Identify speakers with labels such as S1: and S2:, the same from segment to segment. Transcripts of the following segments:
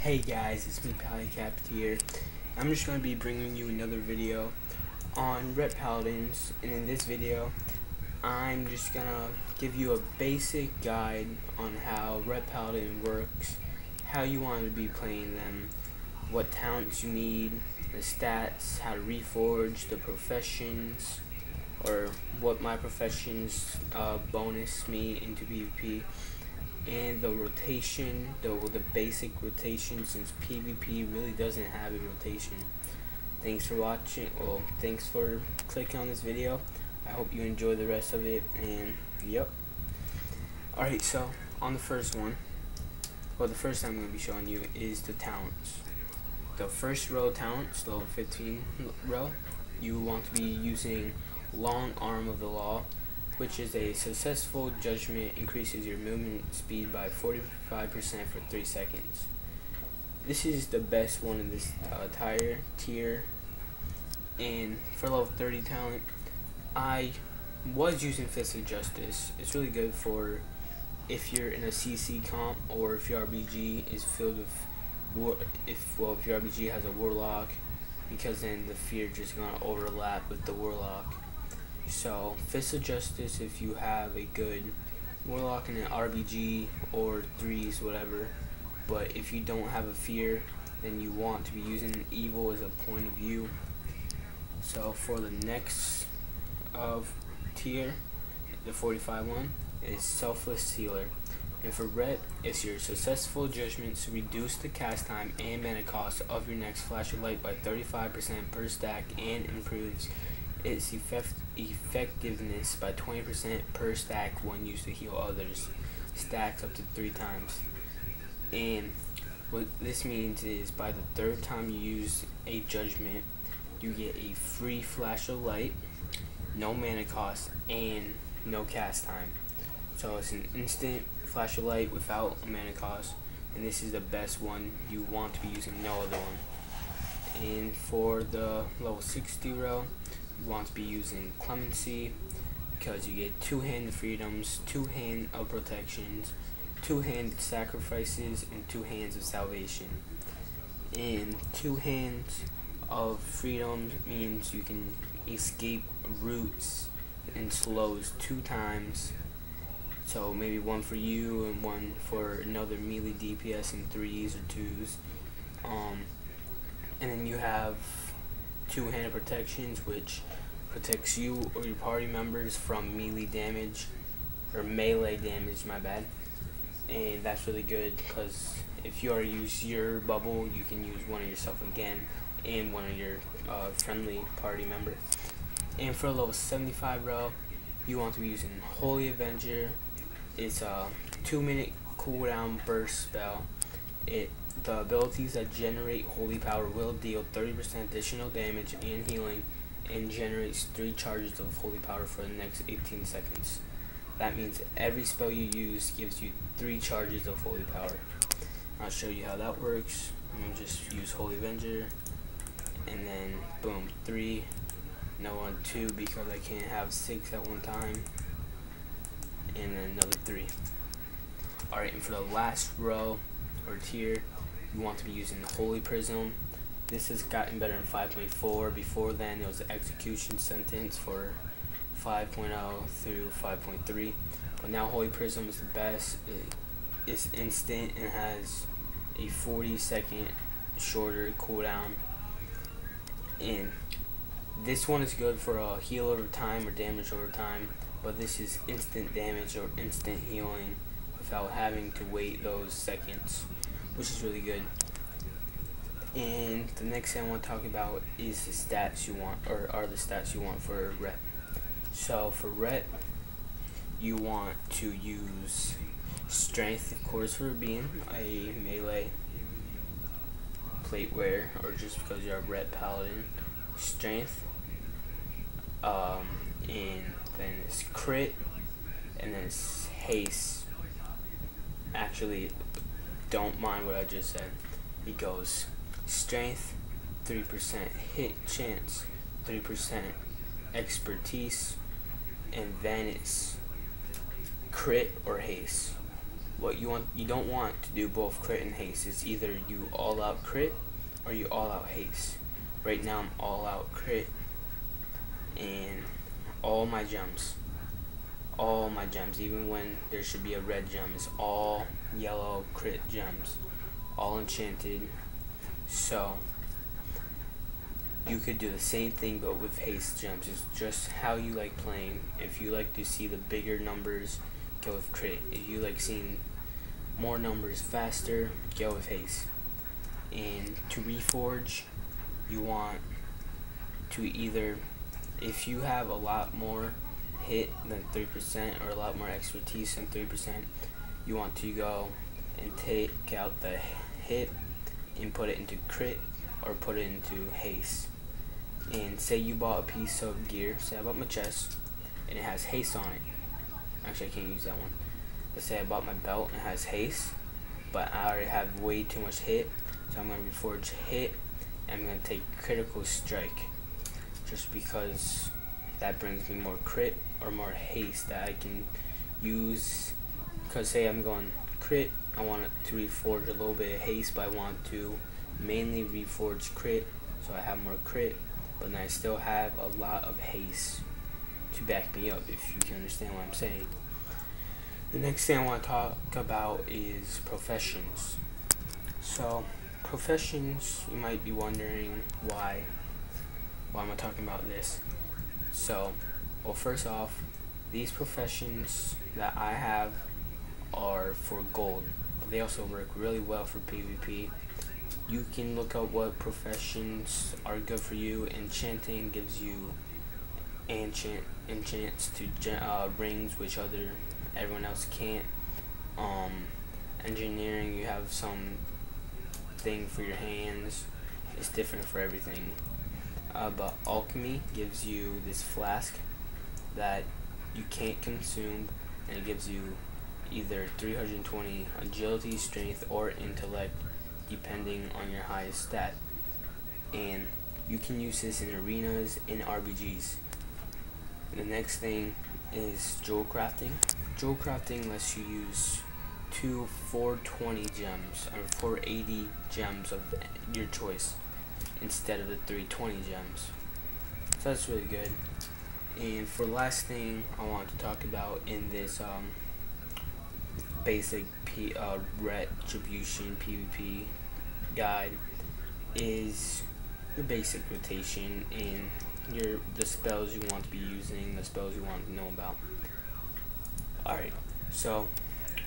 S1: Hey guys, it's me Pallycap here. I'm just going to be bringing you another video on Ret Paladins, and in this video I'm just going to give you a basic guide on how Ret Paladin works, how you want to be playing them, what talents you need, the stats, how to reforge, the professions, or what my professions bonus me into PvP, and the rotation, the basic rotation, since PvP really doesn't have a rotation. Thanks for watching. Well, thanks for clicking on this video. I hope you enjoy the rest of it. And yep. Alright, so on the first one, the first I'm going to be showing you is the talents. The first row talents, level 15 row, you want to be using Long Arm of the Law, which is a successful judgment, increases your movement speed by 45% for 3 seconds. This is the best one in this entire tier. And for level 30 talent, I was using Fist of Justice. It's really good for if you're in a CC comp, or if your RBG is filled with if your RBG has a Warlock, because then the fear just gonna overlap with the Warlock. So Fist of Justice if you have a good Warlock and an RBG or threes, whatever. But if you don't have a fear, then you want to be using evil as a point of view. So for the next tier, the 45 one is Selfless Healer. And for Ret, it's your successful judgments reduce the cast time and mana cost of your next flash of light by 35% per stack, and improves its effectiveness by 20% per stack when used to heal others. Stacks up to 3 times. And what this means is by the third time you use a judgment, you get a free flash of light, no mana cost, and no cast time. So it's an instant flash of light without a mana cost, and this is the best one. You want to be using no other one. And for the level 60 row, you want to be using Clemency, because you get 2-hand freedoms, 2 hand of protections, 2 hand sacrifices, and 2 hands of salvation. And 2 hands of freedom means you can escape roots and slows 2 times. So maybe 1 for you and 1 for another melee DPS in 3s or 2s. And then you have 2-handed protections, which protects you or your party members from melee damage, or melee damage, my bad. And that's really good, because if you already use your bubble, you can use one of yourself again and one of your friendly party member. And for level 75 row, you want to be using Holy Avenger. It's a 2-minute cooldown burst spell. The abilities that generate holy power will deal 30% additional damage and healing, and generates 3 charges of holy power for the next 18 seconds. That means every spell you use gives you 3 charges of holy power. I'll show you how that works. I'm gonna just use Holy Avenger, and then boom, 3, no 1, 2, because I can't have 6 at one time, and then another 3. Alright, and for the last row or tier, you want to be using Holy Prism. This has gotten better in 5.4. Before then, it was the execution sentence for 5.0 through 5.3. But now Holy Prism is the best. It's instant and has a 40-second shorter cooldown. And this one is good for a heal over time or damage over time. But this is instant damage or instant healing without having to wait those seconds, which is really good. And the next thing I want to talk about is the stats you want, or are the stats you want for Ret. So for Ret, you want to use Strength, of course, for being a melee plate wearer, or just because you're a Ret Paladin. Strength, and then it's crit, and then it's haste. Actually, don't mind what I just said. It goes Strength, 3% hit chance, 3% expertise, and then it's crit or haste. you don't want to do both crit and haste. It's either you all out crit or you all out haste. Right now I'm all out crit, and all my gems, even when there should be a red gem, is all yellow crit gems, all enchanted. So you could do the same thing but with haste gems. It's just how you like playing. If you like to see the bigger numbers, go with crit. If you like seeing more numbers faster, go with haste. And to reforge, you want to either, if you have a lot more hit than 3% or a lot more expertise than 3%, you want to go and take out the hit and put it into crit or put it into haste. And say you bought a piece of gear, say I bought my chest and it has haste on it. Actually, I can't use that one. Let's say I bought my belt and it has haste, but I already have way too much hit, so I'm going to reforge hit and I'm going to take critical strike, just because that brings me more crit or more haste that I can use. Because say I'm going crit, I want it to reforge a little bit of haste, but I want to mainly reforge crit so I have more crit, but then I still have a lot of haste to back me up, if you can understand what I'm saying. The next thing I want to talk about is professions. So professions, you might be wondering why am I talking about this. So, well, first off, these professions that I have are for gold, but they also work really well for PvP. You can look up what professions are good for you. Enchanting gives you enchants to rings which everyone else can't. Engineering, you have some thing for your hands. It's different for everything. But alchemy gives you this flask that you can't consume, and it gives you either 320 agility, strength, or intellect, depending on your highest stat. And you can use this in arenas, in RBGs. The next thing is jewel crafting. Jewel crafting lets you use 2 420 gems or 480 gems of your choice instead of the 320 gems. So that's really good. And for the last thing I want to talk about in this basic retribution PvP guide is your basic rotation and the spells you want to be using, the spells you want to know about. Alright, so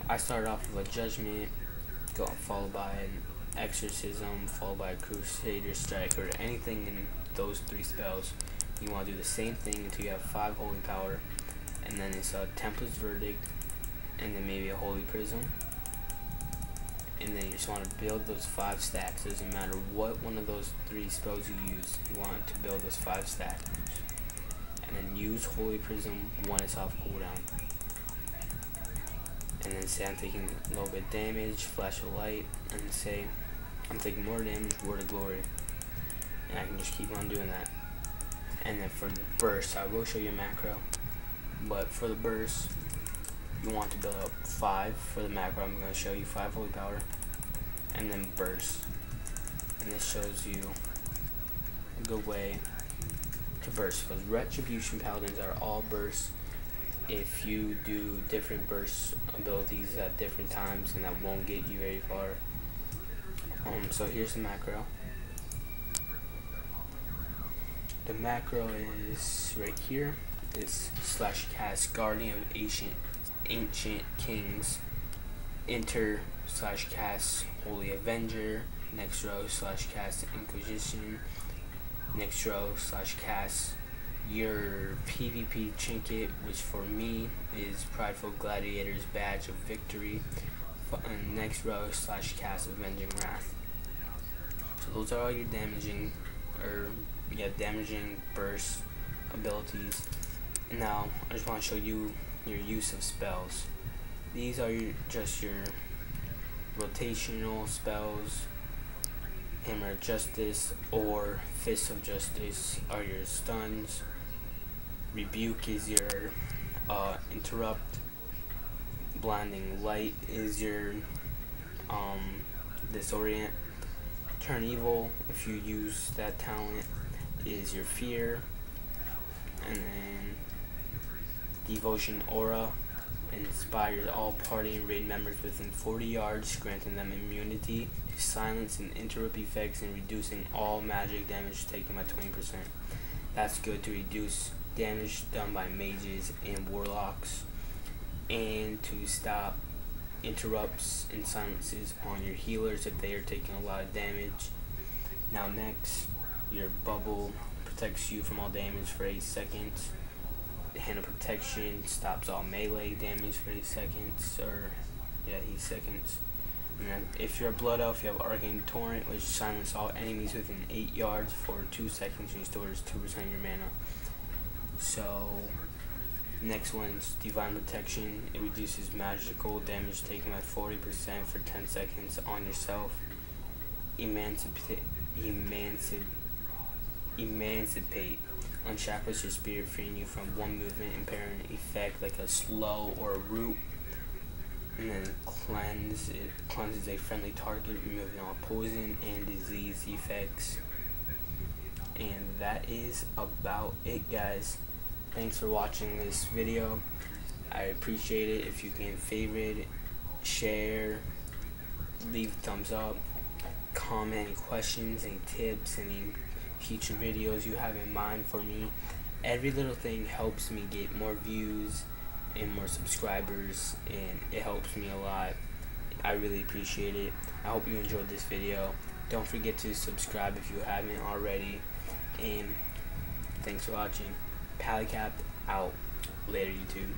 S1: I started off with a judgment, followed by an exorcism, followed by a crusader strike, or anything in those 3 spells. You want to do the same thing until you have 5 holy power, and then it's a templar's verdict, and then maybe a holy prism, and then you just want to build those 5 stacks. Doesn't matter what one of those 3 spells you use, you want to build those 5 stacks, and then use holy prism when it's off cooldown. And then say I'm taking a little bit of damage, flash of light, and say I'm taking more damage, word of glory, and I can just keep on doing that. And then for the burst, I will show you a macro, but for the burst you want to build up 5. For the macro, I'm going to show you 5 holy power and then burst, and this shows you a good way to burst, because retribution paladins are all bursts. If you do different burst abilities at different times, and that won't get you very far. So here's the macro. The macro is right here. It's /cast Guardian of Ancient Kings. Enter /cast Holy Avenger. Next row /cast Inquisition. Next row /cast your PvP trinket, which for me is Prideful Gladiator's Badge of Victory. And next row /cast Avenging Wrath. So those are all your damaging burst abilities. And now I just want to show you your use of spells. These are just your rotational spells. Hammer of Justice or Fist of Justice are your stuns. Rebuke is your interrupt. Blinding Light is your disorient. Turn Evil, if you use that talent, is your fear. And then Devotion Aura inspires all party and raid members within 40 yards, granting them immunity to silence and interrupt effects and reducing all magic damage taken by 20%. That's good to reduce damage done by mages and warlocks, and to stop interrupts and silences on your healers if they are taking a lot of damage. Now next, your Bubble protects you from all damage for 8 seconds. Hand of Protection stops all melee damage for 8 seconds, or 8 seconds. And then if you're a Blood Elf, you have Arcane Torrent, which silences all enemies within 8 yards for 2 seconds and restores 2% of your mana. So, next one's Divine Protection. It reduces magical damage taken by 40% for 10 seconds on yourself. Emancipate unshackles your spirit, freeing you from one movement impairing effect like a slow or a root. And then cleanses a friendly target, removing all poison and disease effects. And that is about it, guys. Thanks for watching this video. I appreciate it. If you can favorite, share, leave a thumbs up, comment any questions, any tips, any future videos you have in mind for me. Every little thing helps me get more views and more subscribers, and it helps me a lot. I really appreciate it. I hope you enjoyed this video. Don't forget to subscribe if you haven't already, and thanks for watching. Pallycapped out. Later, YouTube.